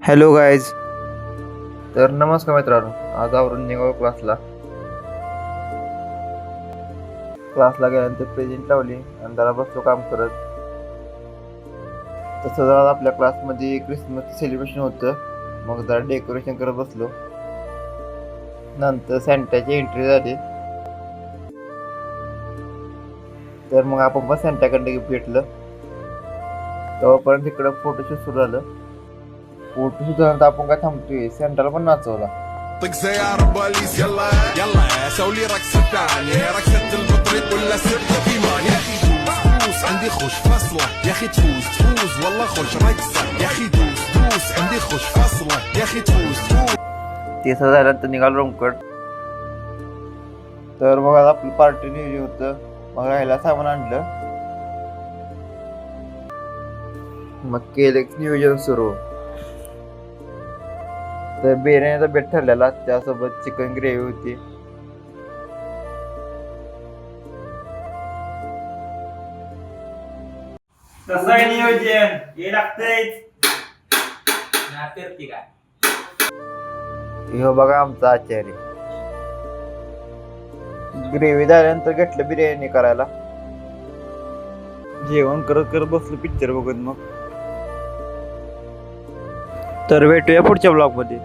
Hello guys. तर नमस्कार मित्रांनो, आज आवरून निघालो क्लासला गेल्यानंतर प्रेझेंट लावली आणि जरा बसलो काम करत. तसं आज आपल्या क्लासमध्ये क्रिसमस सेलिब्रेशन होतं, मग जरा डेकोरेशन करत बसलो. नंतर सॅन्टाची एंट्री झाली, तर मग आपण पण सॅन्टाकडे भेटलं. तेव्हापर्यंत इकडं फोटोशूट सुरू झालं. फोटोशूट झाल्यानंतर आपण काय थांबतोय, सॅन्टाला पण नाचवला. طق سيارة بوليس يلا يلا سوي لي رقصة ثانية رقصة المطرب ولا سرت في مان يا اخي دوس عندي خوش فصلة يا اخي تفوز والله خوش رقصة يا اخي دوس عندي خوش فصلة يا اخي تفوز ते सगळं झाल्यानंतर निघालो रूमकड. तर मग आता आपलं पार्टी नियोजन होतं, मग राहायला सामान आणलं, मग केलं नियोजन सुरू. तर बिर्याणीचा बेट ठरलेला, त्यासोबत चिकन ग्रेव्ही होती. कसं आहे नियोजन हे लागतंय काय. हो बघा आमचा आचार्य. ग्रेव्ही झाल्यानंतर घेतलं बिर्याणी करायला. जेवण करत करत बसलो पिक्चर बघत. मग तर भेटूया पुढच्या ब्लॉग मध्ये.